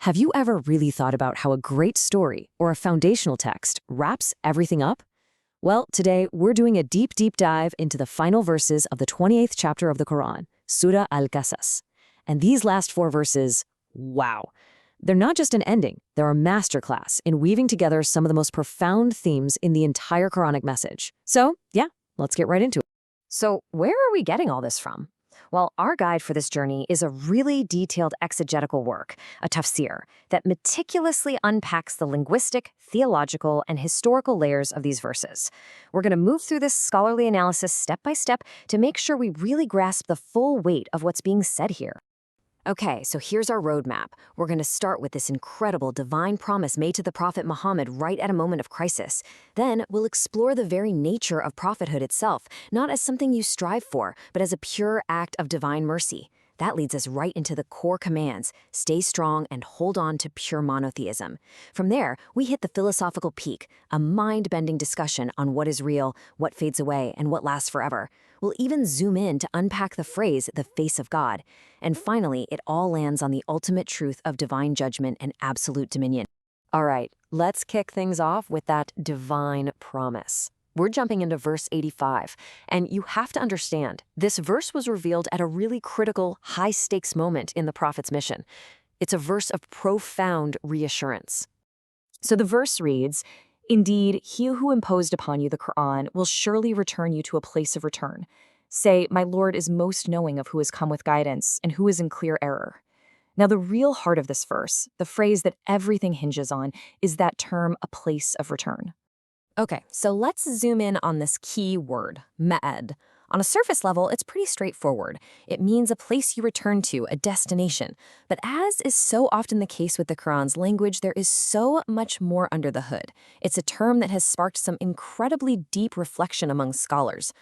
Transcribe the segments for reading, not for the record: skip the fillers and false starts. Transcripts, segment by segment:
Have you ever really thought about how a great story or a foundational text wraps everything up? Well, today we're doing a deep dive into the final verses of the 28th chapter of the Quran, Surah Al-Qasas. And these last 4 verses, wow. They're not just an ending, they're a masterclass in weaving together some of the most profound themes in the entire Quranic message. So, yeah, let's get right into it. So, where are we getting all this from? Well, our guide for this journey is a really detailed exegetical work, a tafsir, that meticulously unpacks the linguistic, theological, and historical layers of these verses. We're going to move through this scholarly analysis step by step to make sure we really grasp the full weight of what's being said here. Okay, so here's our roadmap. We're going to start with this incredible divine promise made to the Prophet Muhammad right at a moment of crisis. Then we'll explore the very nature of prophethood itself, not as something you strive for, but as a pure act of divine mercy. That leads us right into the core commands: stay strong and hold on to pure monotheism. From there, we hit the philosophical peak, a mind-bending discussion on what is real, what fades away, and what lasts forever. We'll even zoom in to unpack the phrase, the face of God. And finally, it all lands on the ultimate truth of divine judgment and absolute dominion. All right, let's kick things off with that divine promise. We're jumping into verse 85, and you have to understand, this verse was revealed at a really critical, high-stakes moment in the prophet's mission. It's a verse of profound reassurance. So the verse reads, "Indeed, he who imposed upon you the Quran will surely return you to a place of return. Say, my Lord is most knowing of who has come with guidance and who is in clear error." Now, the real heart of this verse, the phrase that everything hinges on, is that term, a place of return. Okay, so let's zoom in on this key word, ma'ad. On a surface level, it's pretty straightforward. It means a place you return to, a destination. But as is so often the case with the Quran's language, there is so much more under the hood. It's a term that has sparked some incredibly deep reflection among scholars.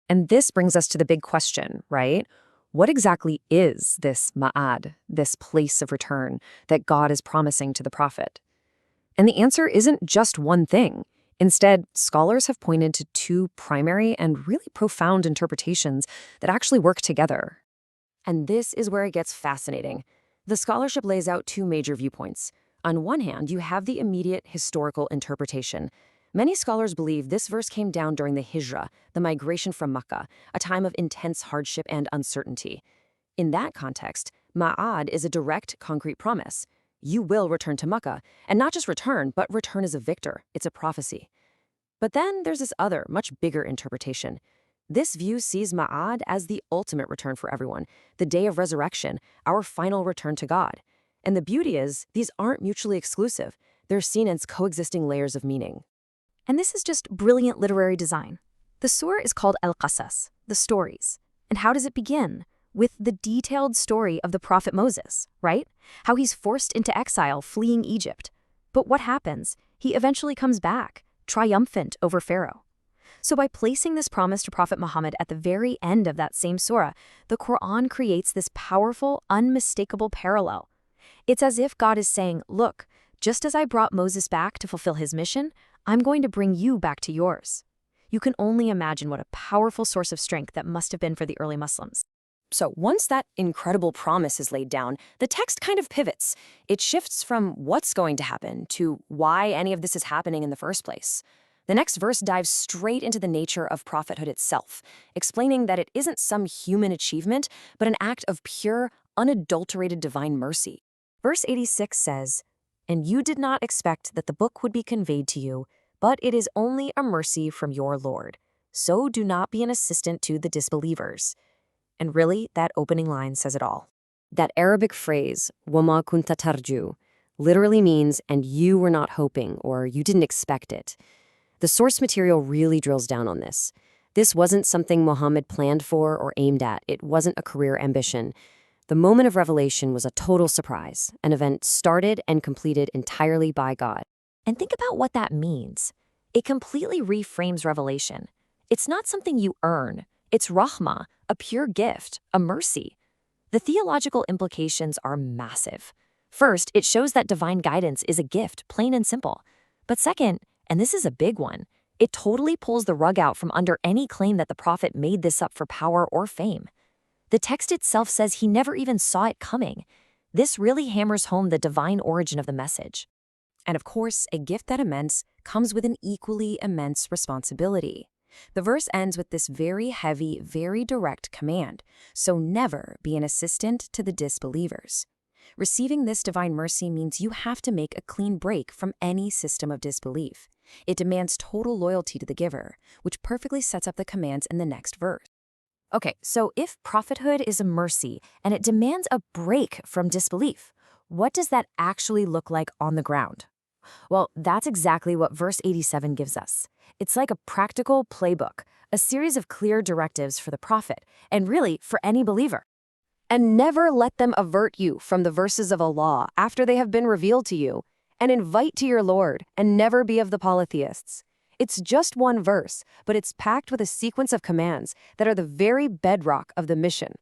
And this brings us to the big question, right? What exactly is this ma'ad, this place of return that God is promising to the prophet? And the answer isn't just one thing. Instead, scholars have pointed to 2 primary and really profound interpretations that actually work together. And this is where it gets fascinating. The scholarship lays out 2 major viewpoints. On one hand, you have the immediate historical interpretation. Many scholars believe this verse came down during the Hijra, the migration from Mecca, a time of intense hardship and uncertainty. In that context, ma'ad is a direct, concrete promise. You will return to Mecca, and not just return, but return as a victor. It's a prophecy. But then there's this other, much bigger interpretation. This view sees ma'ad as the ultimate return for everyone, the day of resurrection, our final return to God. And the beauty is, these aren't mutually exclusive. They're seen as coexisting layers of meaning. And this is just brilliant literary design. The surah is called Al-Qasas, the stories. And how does it begin? With the detailed story of the prophet Moses, right? How he's forced into exile, fleeing Egypt. But what happens? He eventually comes back, triumphant over Pharaoh. So by placing this promise to Prophet Muhammad at the very end of that same surah, the Quran creates this powerful, unmistakable parallel. It's as if God is saying, look, just as I brought Moses back to fulfill his mission, I'm going to bring you back to yours. You can only imagine what a powerful source of strength that must have been for the early Muslims. So once that incredible promise is laid down, the text kind of pivots. It shifts from what's going to happen to why any of this is happening in the first place. The next verse dives straight into the nature of prophethood itself, explaining that it isn't some human achievement, but an act of pure, unadulterated divine mercy. Verse 86 says, "And you did not expect that the book would be conveyed to you, but it is only a mercy from your Lord. So do not be an assistant to the disbelievers." And really, that opening line says it all. That Arabic phrase, "wama kunta tarju," literally means, "and you were not hoping," or "you didn't expect it." The source material really drills down on this. This wasn't something Muhammad planned for or aimed at. It wasn't a career ambition. The moment of revelation was a total surprise, an event started and completed entirely by God. And think about what that means. It completely reframes revelation. It's not something you earn. It's rahmah, a pure gift, a mercy. The theological implications are massive. First, it shows that divine guidance is a gift, plain and simple. But second, and this is a big one, it totally pulls the rug out from under any claim that the prophet made this up for power or fame. The text itself says he never even saw it coming. This really hammers home the divine origin of the message. And of course, a gift that immense comes with an equally immense responsibility. The verse ends with this very heavy, very direct command, so never be an assistant to the disbelievers. Receiving this divine mercy means you have to make a clean break from any system of disbelief. It demands total loyalty to the giver, which perfectly sets up the commands in the next verse. Okay, so if prophethood is a mercy and it demands a break from disbelief, what does that actually look like on the ground? Well, that's exactly what verse 87 gives us. It's like a practical playbook, a series of clear directives for the prophet, and really for any believer. And never let them avert you from the verses of Allah after they have been revealed to you, and invite to your Lord, and never be of the polytheists. It's just one verse, but it's packed with a sequence of commands that are the very bedrock of the mission.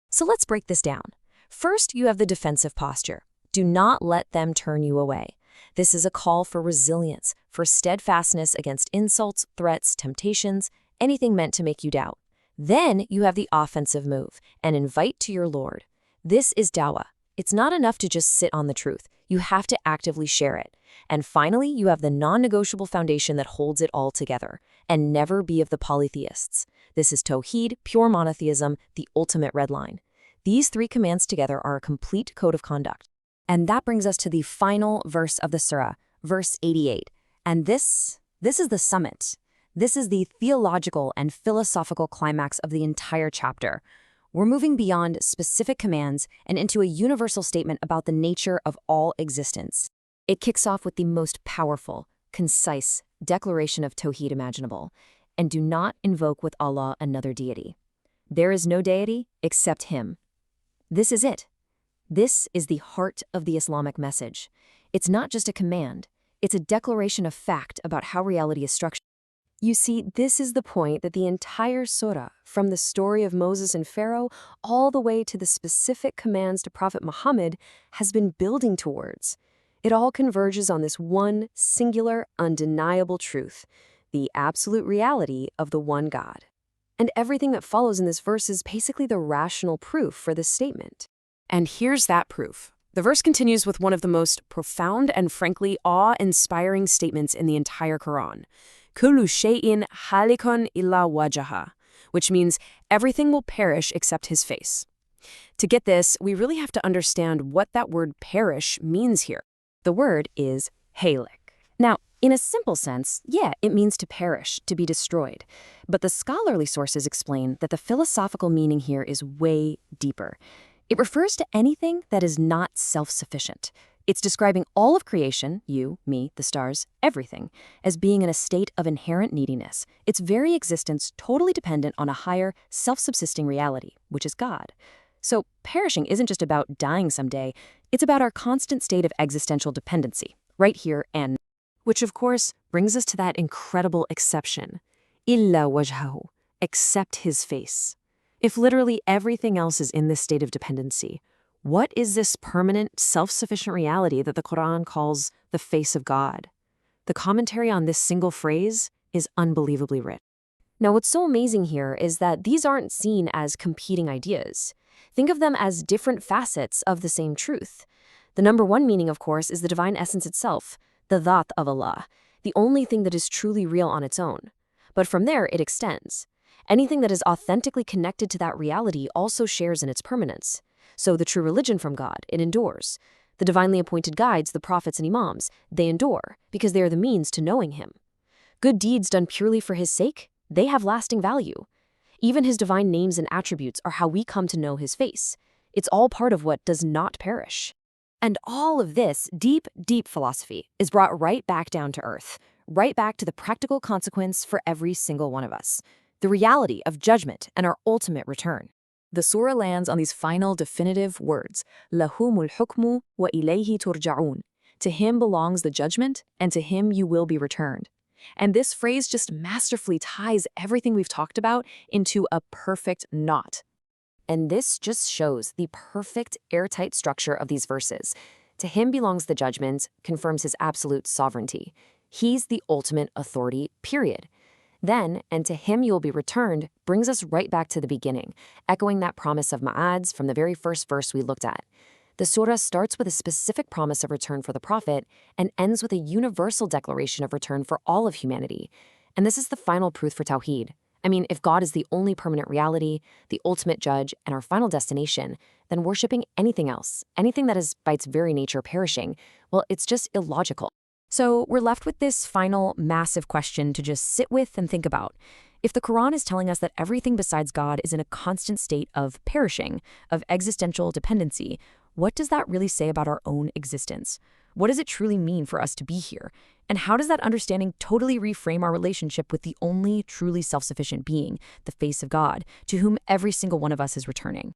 So let's break this down. First, you have the defensive posture. Do not let them turn you away. This is a call for resilience, for steadfastness against insults, threats, temptations, anything meant to make you doubt. Then you have the offensive move, and invite to your Lord. This is dawah. It's not enough to just sit on the truth. You have to actively share it. And finally, you have the non-negotiable foundation that holds it all together, and never be of the polytheists. This is Tawhid, pure monotheism, the ultimate red line. These three commands together are a complete code of conduct. And that brings us to the final verse of the surah, verse 88. And this is the summit. This is the theological and philosophical climax of the entire chapter. We're moving beyond specific commands and into a universal statement about the nature of all existence. It kicks off with the most powerful, concise declaration of Tawhid imaginable. And do not invoke with Allah another deity. There is no deity except Him. This is it. This is the heart of the Islamic message. It's not just a command. It's a declaration of fact about how reality is structured. You see, this is the point that the entire surah, from the story of Moses and Pharaoh all the way to the specific commands to Prophet Muhammad, has been building towards. It all converges on this one singular, undeniable truth, the absolute reality of the one God. And everything that follows in this verse is basically the rational proof for this statement. And here's that proof. The verse continues with one of the most profound and frankly awe-inspiring statements in the entire Quran. Kullu shay'in halikun illa wajaha, which means everything will perish except his face. To get this, we really have to understand what that word perish means here. The word is halik. Now, in a simple sense, yeah, it means to perish, to be destroyed. But the scholarly sources explain that the philosophical meaning here is way deeper. It refers to anything that is not self-sufficient. It's describing all of creation, you, me, the stars, everything, as being in a state of inherent neediness, its very existence totally dependent on a higher, self-subsisting reality, which is God. So perishing isn't just about dying someday, it's about our constant state of existential dependency, right here and now. Which of course brings us to that incredible exception, illa wajhahu, except his face. If literally everything else is in this state of dependency, what is this permanent, self-sufficient reality that the Quran calls the face of God? The commentary on this single phrase is unbelievably rich. Now, what's so amazing here is that these aren't seen as competing ideas. Think of them as different facets of the same truth. The number one meaning, of course, is the divine essence itself, the dhat of Allah, the only thing that is truly real on its own. But from there, it extends. Anything that is authentically connected to that reality also shares in its permanence. So the true religion from God, it endures. The divinely appointed guides, the prophets and imams, they endure because they are the means to knowing Him. Good deeds done purely for His sake, they have lasting value. Even His divine names and attributes are how we come to know His face. It's all part of what does not perish. And all of this deep, deep philosophy is brought right back down to earth, right back to the practical consequence for every single one of us, the reality of judgment and our ultimate return. The surah lands on these final definitive words, lahumul hukmu wa ilayhi turja'un. To Him belongs the judgment, and to Him you will be returned. And this phrase just masterfully ties everything we've talked about into a perfect knot. And this just shows the perfect airtight structure of these verses. To Him belongs the judgment, confirms His absolute sovereignty. He's the ultimate authority, period. Then, and to Him you will be returned, brings us right back to the beginning, echoing that promise of Ma'ad's from the very first verse we looked at. The surah starts with a specific promise of return for the prophet and ends with a universal declaration of return for all of humanity. And this is the final proof for Tawhid. I mean, if God is the only permanent reality, the ultimate judge, and our final destination, then worshipping anything else, anything that is by its very nature perishing, well, it's just illogical. So we're left with this final massive question to just sit with and think about. If the Quran is telling us that everything besides God is in a constant state of perishing, of existential dependency, what does that really say about our own existence? What does it truly mean for us to be here? And how does that understanding totally reframe our relationship with the only truly self-sufficient being, the face of God, to whom every single one of us is returning?